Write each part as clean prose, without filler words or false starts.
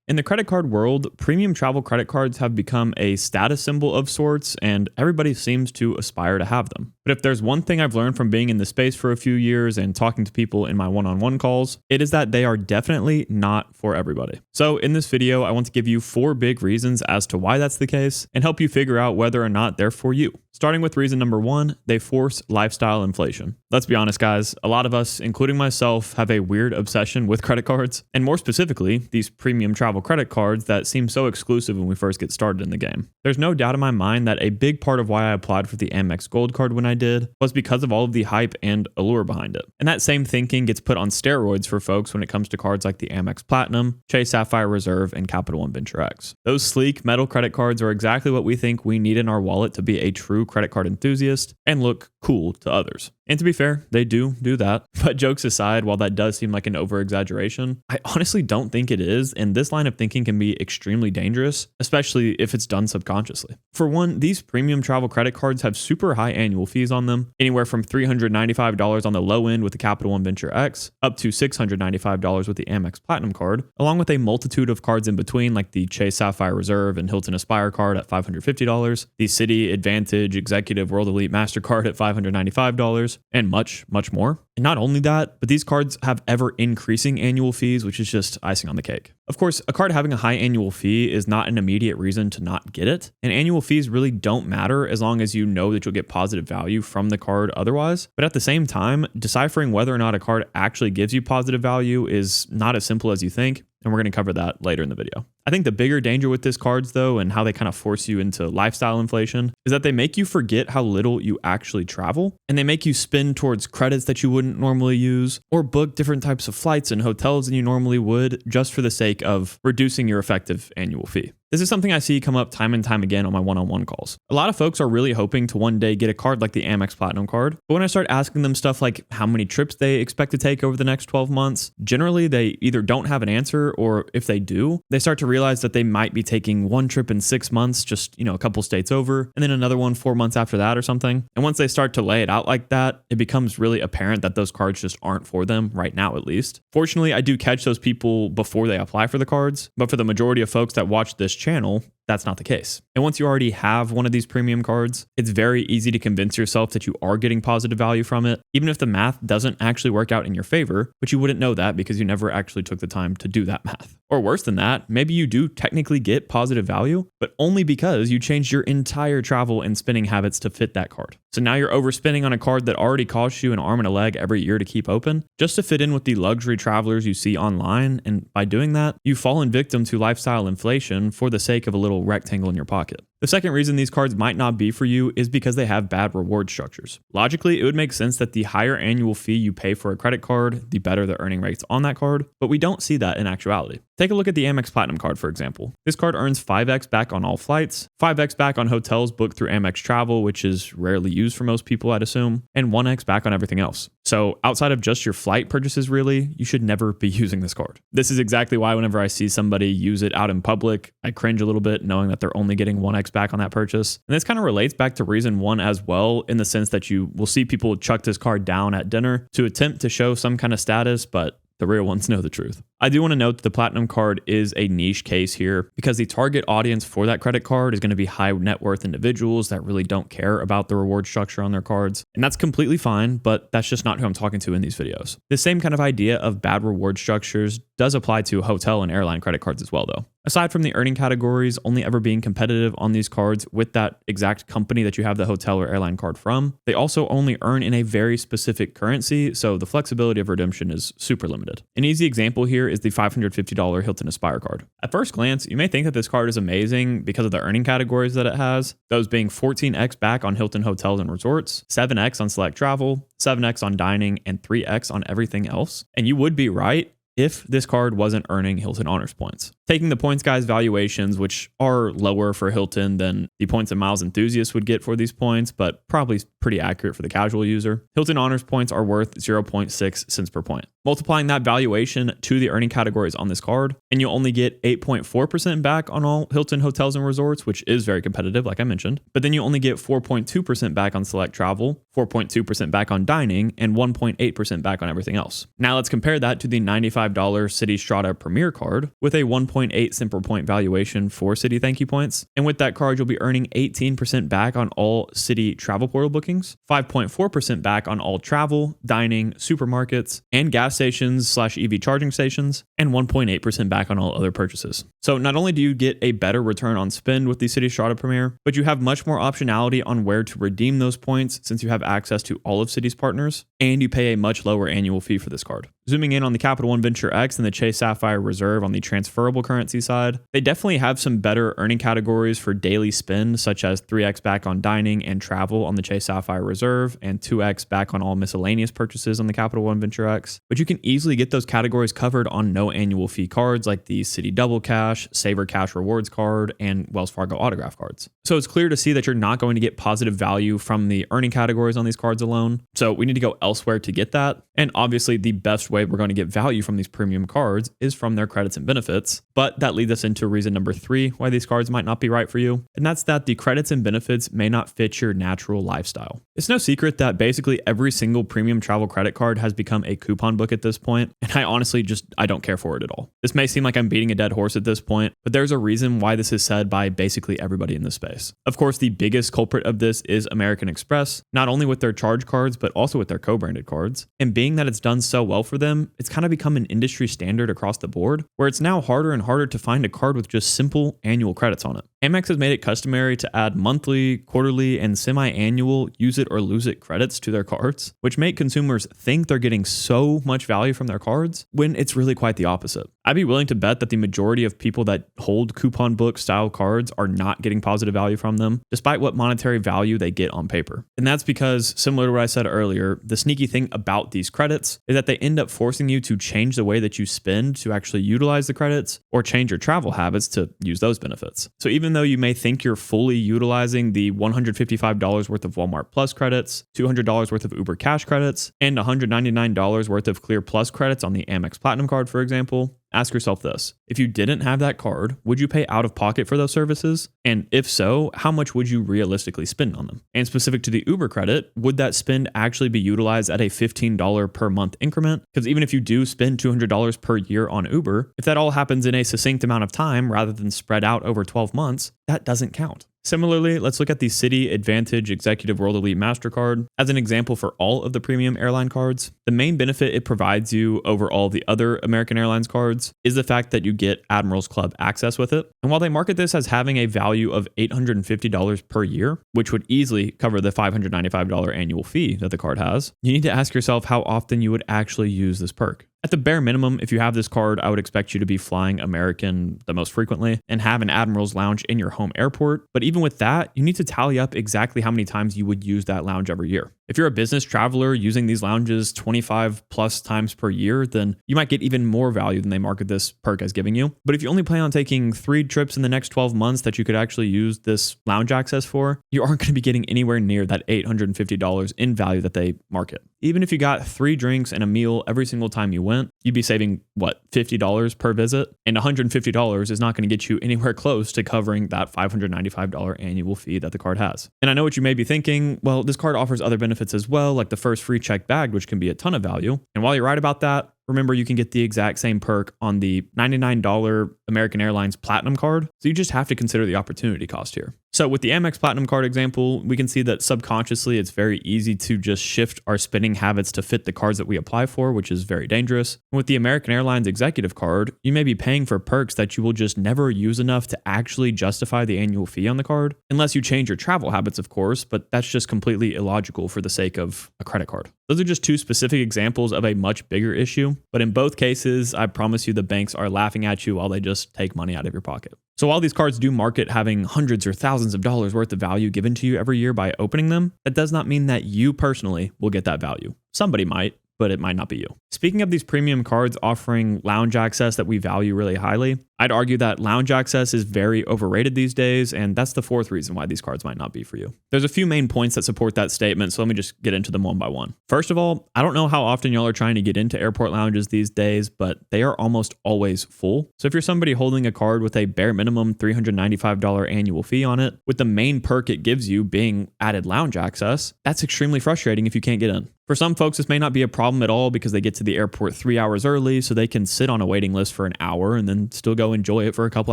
In the credit card world, premium travel credit cards have become a status symbol of sorts, and everybody seems to aspire to have them. But if there's one thing I've learned from being in the space for a few years and talking to people in my one-on-one calls, it is that they are definitely not for everybody. So in this video, I want to give you 4 big reasons as to why that's the case and help you figure out whether or not they're for you. Starting with reason number 1, they force lifestyle inflation. Let's be honest, guys, a lot of us, including myself, have a weird obsession with credit cards, and more specifically, these premium travel credit cards that seem so exclusive when we first get started in the game. There's no doubt in my mind that a big part of why I applied for the Amex Gold card when I did was because of all of the hype and allure behind it. And that same thinking gets put on steroids for folks when it comes to cards like the Amex Platinum, Chase Sapphire Reserve, and Capital One Venture X. Those sleek metal credit cards are exactly what we think we need in our wallet to be a true credit card enthusiast and look cool to others. And to be fair, they do that. But jokes aside, while that does seem like an over-exaggeration, I honestly don't think it is, and this line of thinking can be extremely dangerous, especially if it's done subconsciously. For one, these premium travel credit cards have super high annual fees on them, anywhere from $395 on the low end with the Capital One Venture X, up to $695 with the Amex Platinum card, along with a multitude of cards in between like the Chase Sapphire Reserve and Hilton Aspire card at $550, the Citi Advantage Executive World Elite MasterCard at $595, and much more. And not only that, but these cards have ever increasing annual fees, which is just icing on the cake. Of course, a card having a high annual fee is not an immediate reason to not get it, and annual fees really don't matter as long as you know that you'll get positive value from the card otherwise. But at the same time, deciphering whether or not a card actually gives you positive value is not as simple as you think, and we're going to cover that later in the video. I think the bigger danger with these cards, though, and how they kind of force you into lifestyle inflation, is that they make you forget how little you actually travel, and they make you spend towards credits that you wouldn't normally use, or book different types of flights and hotels than you normally would, just for the sake of reducing your effective annual fee. This is something I see come up time and time again on my one-on-one calls. A lot of folks are really hoping to one day get a card like the Amex Platinum card, but when I start asking them stuff like how many trips they expect to take over the next 12 months, generally they either don't have an answer, or if they do, they start to realize that they might be taking one trip in 6 months, just, a couple states over, and then another one 4 months after that or something. And once they start to lay it out like that, it becomes really apparent that those cards just aren't for them right now, at least. Fortunately, I do catch those people before they apply for the cards, but for the majority of folks that watch this channel, that's not the case. And once you already have one of these premium cards, it's very easy to convince yourself that you are getting positive value from it, even if the math doesn't actually work out in your favor, but you wouldn't know that because you never actually took the time to do that math. Or worse than that, maybe you do technically get positive value, but only because you changed your entire travel and spending habits to fit that card. So now you're overspending on a card that already costs you an arm and a leg every year to keep open, just to fit in with the luxury travelers you see online. And by doing that, you've fallen victim to lifestyle inflation for the sake of a little rectangle in your pocket. The second reason these cards might not be for you is because they have bad reward structures. Logically, it would make sense that the higher annual fee you pay for a credit card, the better the earning rates on that card, but we don't see that in actuality. Take a look at the Amex Platinum card, for example. This card earns 5x back on all flights, 5x back on hotels booked through Amex Travel, which is rarely used for most people, I'd assume, and 1x back on everything else. So outside of just your flight purchases, really, you should never be using this card. This is exactly why whenever I see somebody use it out in public, I cringe a little bit knowing that they're only getting 1x back on that purchase. And this kind of relates back to reason 1 as well, in the sense that you will see people chuck this card down at dinner to attempt to show some kind of status, but the real ones know the truth. I do want to note that the Platinum card is a niche case here because the target audience for that credit card is going to be high net worth individuals that really don't care about the reward structure on their cards. And that's completely fine, but that's just not who I'm talking to in these videos. The same kind of idea of bad reward structures does apply to hotel and airline credit cards as well, though. Aside from the earning categories only ever being competitive on these cards with that exact company that you have the hotel or airline card from, they also only earn in a very specific currency, so the flexibility of redemption is super limited. An easy example here is the $550 Hilton Aspire card. At first glance, you may think that this card is amazing because of the earning categories that it has, those being 14x back on Hilton hotels and resorts, 7x on select travel, 7x on dining, and 3x on everything else. And you would be right if this card wasn't earning Hilton Honors points. Taking the Points Guys valuations, which are lower for Hilton than the Points and Miles enthusiasts would get for these points, but probably pretty accurate for the casual user, Hilton Honors points are worth 0.6 cents per point. Multiplying that valuation to the earning categories on this card, and you'll only get 8.4% back on all Hilton hotels and resorts, which is very competitive, like I mentioned. But then you only get 4.2% back on select travel, 4.2% back on dining, and 1.8% back on everything else. Now let's compare that to the $95 $125 Citi Strata Premier card with a 1.8 Simple Point valuation for Citi Thank You Points. And with that card, you'll be earning 18% back on all Citi travel portal bookings, 5.4% back on all travel, dining, supermarkets, and gas stations/EV charging stations, and 1.8% back on all other purchases. So not only do you get a better return on spend with the Citi Strata Premier, but you have much more optionality on where to redeem those points since you have access to all of Citi's partners, and you pay a much lower annual fee for this card. Zooming in on the Capital One Venture X and the Chase Sapphire Reserve on the transferable currency side, they definitely have some better earning categories for daily spend, such as 3x back on dining and travel on the Chase Sapphire Reserve and 2x back on all miscellaneous purchases on the Capital One Venture X. But you can easily get those categories covered on no annual fee cards like the Citi Double Cash, Saver Cash Rewards card, and Wells Fargo Autograph cards. So it's clear to see that you're not going to get positive value from the earning categories on these cards alone. So we need to go elsewhere to get that. And obviously the best way we're going to get value from these premium cards is from their credits and benefits. But that leads us into reason number 3 why these cards might not be right for you. And that's that the credits and benefits may not fit your natural lifestyle. It's no secret that basically every single premium travel credit card has become a coupon book at this point. And I honestly I don't care for it at all. This may seem like I'm beating a dead horse at this point, but there's a reason why this is said by basically everybody in this space. Of course, the biggest culprit of this is American Express, not only with their charge cards, but also with their co-branded cards. And being that it's done so well for them, it's kind of become an industry standard across the board, where it's now harder and harder to find a card with just simple annual credits on it. Amex has made it customary to add monthly, quarterly, and semi-annual use it or lose it credits to their cards, which make consumers think they're getting so much value from their cards when it's really quite the opposite. I'd be willing to bet that the majority of people that hold coupon book style cards are not getting positive value from them, despite what monetary value they get on paper. And that's because, similar to what I said earlier, the sneaky thing about these credits is that they end up forcing you to change the way that you spend to actually utilize the credits, or change your travel habits to use those benefits. So even though you may think you're fully utilizing the $155 worth of Walmart Plus credits, $200 worth of Uber Cash credits, and $199 worth of Clear Plus credits on the Amex Platinum card, for example, ask yourself this. If you didn't have that card, would you pay out of pocket for those services? And if so, how much would you realistically spend on them? And specific to the Uber credit, would that spend actually be utilized at a $15 per month increment? Because even if you do spend $200 per year on Uber, if that all happens in a succinct amount of time rather than spread out over 12 months, that doesn't count. Similarly, let's look at the Citi Advantage Executive World Elite MasterCard as an example for all of the premium airline cards. The main benefit it provides you over all the other American Airlines cards is the fact that you get Admirals Club access with it. And while they market this as having a value of $850 per year, which would easily cover the $595 annual fee that the card has, you need to ask yourself how often you would actually use this perk. At the bare minimum, if you have this card, I would expect you to be flying American the most frequently and have an Admirals lounge in your home airport. But even with that, you need to tally up exactly how many times you would use that lounge every year. If you're a business traveler using these lounges 25 plus times per year, then you might get even more value than they market this perk as giving you. But if you only plan on taking 3 trips in the next 12 months that you could actually use this lounge access for, you aren't going to be getting anywhere near that $850 in value that they market. Even if you got 3 drinks and a meal every single time you went, you'd be saving, $50 per visit? And $150 is not going to get you anywhere close to covering that $595 annual fee that the card has. And I know what you may be thinking, well, this card offers other benefits as well, like the first free check bagged, which can be a ton of value. And while you're right about that, remember, you can get the exact same perk on the $99 American Airlines Platinum card. So you just have to consider the opportunity cost here. So with the Amex Platinum card example, we can see that subconsciously it's very easy to just shift our spending habits to fit the cards that we apply for, which is very dangerous. And with the American Airlines Executive card, you may be paying for perks that you will just never use enough to actually justify the annual fee on the card, unless you change your travel habits, of course, but that's just completely illogical for the sake of a credit card. Those are just 2 specific examples of a much bigger issue, but in both cases, I promise you the banks are laughing at you while they just take money out of your pocket. So while these cards do market having hundreds or thousands of dollars worth of value given to you every year by opening them, that does not mean that you personally will get that value. Somebody might, but it might not be you. Speaking of these premium cards offering lounge access that we value really highly, I'd argue that lounge access is very overrated these days, and that's the fourth reason why these cards might not be for you. There's a few main points that support that statement, so let me just get into them one by one. First of all, I don't know how often y'all are trying to get into airport lounges these days, but they are almost always full. So if you're somebody holding a card with a bare minimum $395 annual fee on it, with the main perk it gives you being added lounge access, that's extremely frustrating if you can't get in. For some folks, this may not be a problem at all because they get to the airport 3 hours early, so they can sit on a waiting list for an hour and then still go enjoy it for a couple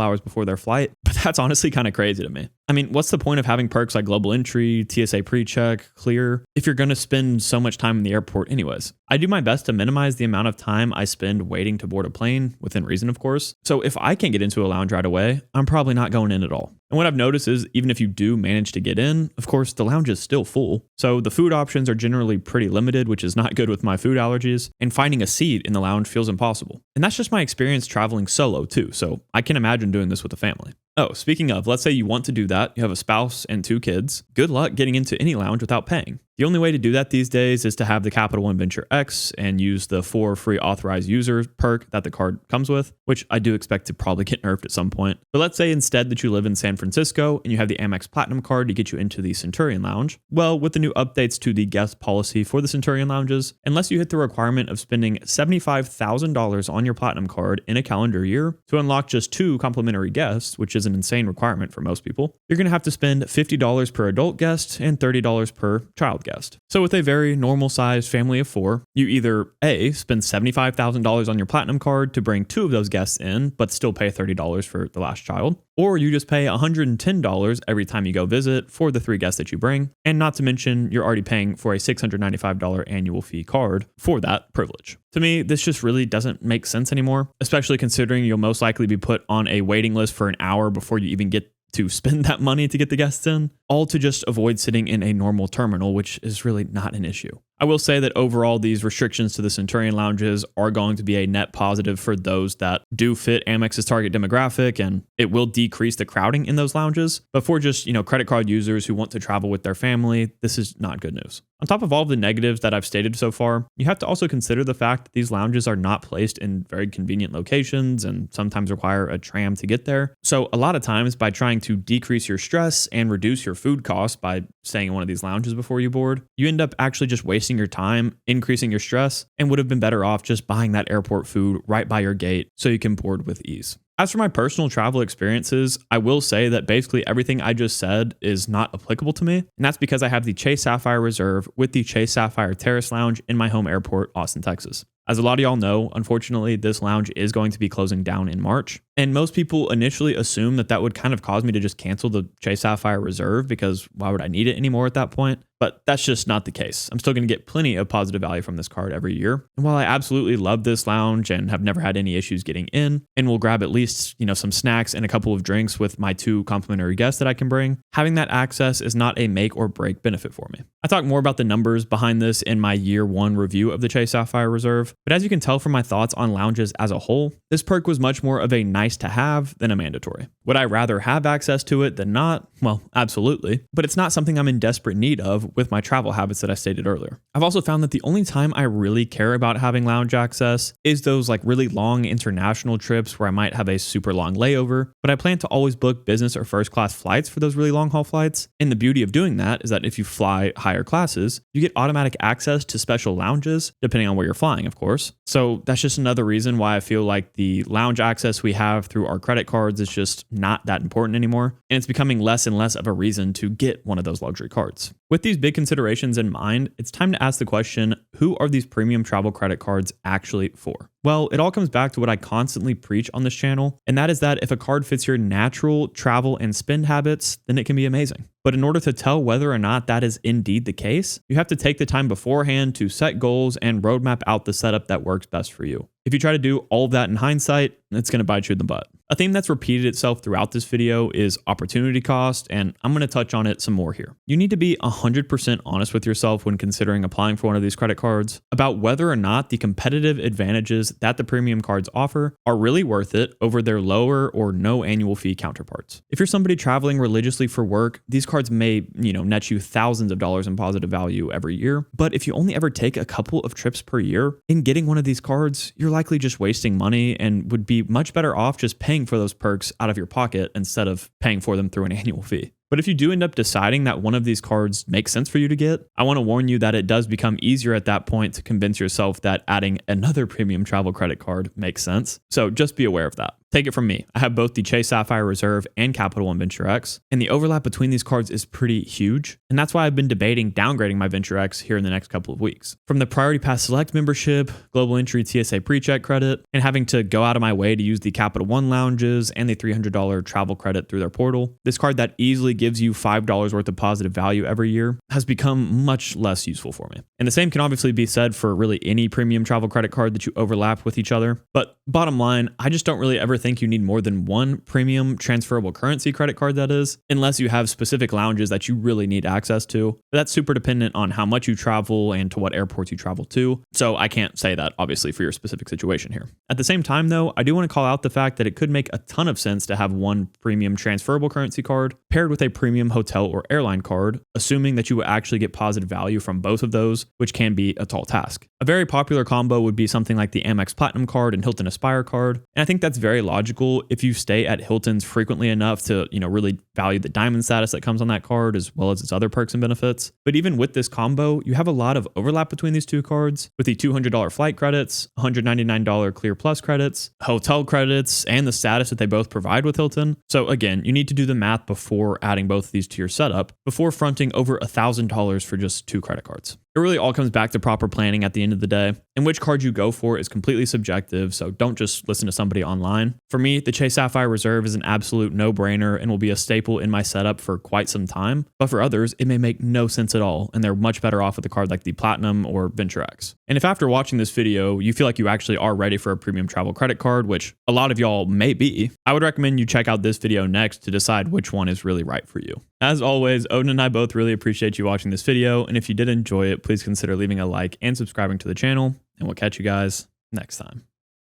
hours before their flight. But that's honestly kind of crazy to me. I mean, what's the point of having perks like global entry, TSA pre-check, clear, if you're going to spend so much time in the airport anyways? I do my best to minimize the amount of time I spend waiting to board a plane, within reason, of course. So if I can't get into a lounge right away, I'm probably not going in at all. And what I've noticed is even if you do manage to get in, of course, the lounge is still full. So the food options are generally pretty limited, which is not good with my food allergies. And finding a seat in the lounge feels impossible. And that's just my experience traveling solo too. So I can imagine doing this with a family. Oh, speaking of, let's say you want to do that. You have a spouse and 2 kids. Good luck getting into any lounge without paying. The only way to do that these days is to have the Capital One Venture X and use the 4 free authorized users perk that the card comes with, which I do expect to probably get nerfed at some point. But let's say instead that you live in San Francisco and you have the Amex Platinum card to get you into the Centurion Lounge. Well, with the new updates to the guest policy for the Centurion Lounges, unless you hit the requirement of spending $75,000 on your Platinum card in a calendar year to unlock just 2 complimentary guests, which is an insane requirement for most people, you're going to have to spend $50 per adult guest and $30 per child guest. So with a very normal sized family of 4, you either A, spend $75,000 on your Platinum card to bring 2 of those guests in, but still pay $30 for the last child, or you just pay $110 every time you go visit for the 3 guests that you bring, and not to mention you're already paying for a $695 annual fee card for that privilege. To me, this just really doesn't make sense anymore, especially considering you'll most likely be put on a waiting list for an hour before you even get to spend that money to get the guests in, all to just avoid sitting in a normal terminal, which is really not an issue. I will say that overall, these restrictions to the Centurion Lounges are going to be a net positive for those that do fit Amex's target demographic, and it will decrease the crowding in those lounges. But for just, credit card users who want to travel with their family, this is not good news. On top of all of the negatives that I've stated so far, you have to also consider the fact that these lounges are not placed in very convenient locations and sometimes require a tram to get there. So a lot of times, by trying to decrease your stress and reduce your food costs by staying in one of these lounges before you board, you end up actually just wasting your time, increasing your stress, and would have been better off just buying that airport food right by your gate so you can board with ease. As for my personal travel experiences, I will say that basically everything I just said is not applicable to me, and that's because I have the Chase Sapphire Reserve with the Chase Sapphire Terrace Lounge in my home airport, Austin, Texas. As a lot of y'all know, unfortunately, this lounge is going to be closing down in March. And most people initially assume that would kind of cause me to just cancel the Chase Sapphire Reserve because why would I need it anymore at that point? But that's just not the case. I'm still going to get plenty of positive value from this card every year. And while I absolutely love this lounge and have never had any issues getting in, and will grab at least, some snacks and a couple of drinks with my 2 complimentary guests that I can bring, having that access is not a make or break benefit for me. I talk more about the numbers behind this in my year 1 review of the Chase Sapphire Reserve, but as you can tell from my thoughts on lounges as a whole, this perk was much more of a nice to have than a mandatory. Would I rather have access to it than not? Well, absolutely, but it's not something I'm in desperate need of with my travel habits that I stated earlier. I've also found that the only time I really care about having lounge access is those really long international trips where I might have a super long layover, but I plan to always book business or first class flights for those really long haul flights. And the beauty of doing that is that if you fly higher classes, you get automatic access to special lounges, depending on where you're flying, of course. So that's just another reason why I feel like the lounge access we have through our credit cards is just not that important anymore. And it's becoming less and less of a reason to get one of those luxury cards. With these big considerations in mind, it's time to ask the question, who are these premium travel credit cards actually for? Well, it all comes back to what I constantly preach on this channel, and that is that if a card fits your natural travel and spend habits, then it can be amazing. But in order to tell whether or not that is indeed the case, you have to take the time beforehand to set goals and roadmap out the setup that works best for you. If you try to do all of that in hindsight, it's going to bite you in the butt. A theme that's repeated itself throughout this video is opportunity cost, and I'm going to touch on it some more here. You need to be 100% honest with yourself when considering applying for one of these credit cards about whether or not the competitive advantages that the premium cards offer are really worth it over their lower or no annual fee counterparts. If you're somebody traveling religiously for work, these cards may, net you thousands of dollars in positive value every year. But if you only ever take a couple of trips per year, in getting one of these cards, you're likely just wasting money and would be much better off just paying paying for those perks out of your pocket instead of paying for them through an annual fee. But if you do end up deciding that one of these cards makes sense for you to get, I want to warn you that it does become easier at that point to convince yourself that adding another premium travel credit card makes sense. So just be aware of that. Take it from me. I have both the Chase Sapphire Reserve and Capital One Venture X, and the overlap between these cards is pretty huge. And that's why I've been debating downgrading my Venture X here in the next couple of weeks. From the Priority Pass Select membership, Global Entry TSA pre-check credit, and having to go out of my way to use the Capital One lounges and the $300 travel credit through their portal, this card that easily gives you $5 worth of positive value every year has become much less useful for me. And the same can obviously be said for really any premium travel credit card that you overlap with each other. But bottom line, I just don't really ever think you need more than one premium transferable currency credit card, that is, unless you have specific lounges that you really need access to. But that's super dependent on how much you travel and to what airports you travel to. So I can't say that obviously for your specific situation here. At the same time though, I do want to call out the fact that it could make a ton of sense to have one premium transferable currency card paired with a premium hotel or airline card, assuming that you will actually get positive value from both of those, which can be a tall task. A very popular combo would be something like the Amex Platinum card and Hilton Aspire card. And I think that's very logical if you stay at Hilton's frequently enough to, really value the diamond status that comes on that card as well as its other perks and benefits. But even with this combo, you have a lot of overlap between these two cards with the $200 flight credits, $199 Clear Plus credits, hotel credits, and the status that they both provide with Hilton. So again, you need to do the math before adding both of these to your setup before fronting over $1,000 for just 2 credit cards. It really all comes back to proper planning at the end of the day, and which card you go for is completely subjective, so don't just listen to somebody online. For me, the Chase Sapphire Reserve is an absolute no-brainer and will be a staple in my setup for quite some time, but for others, it may make no sense at all, and they're much better off with a card like the Platinum or Venture X. And if after watching this video, you feel like you actually are ready for a premium travel credit card, which a lot of y'all may be, I would recommend you check out this video next to decide which one is really right for you. As always, Odin and I both really appreciate you watching this video, and if you did enjoy it, please consider leaving a like and subscribing to the channel, and we'll catch you guys next time.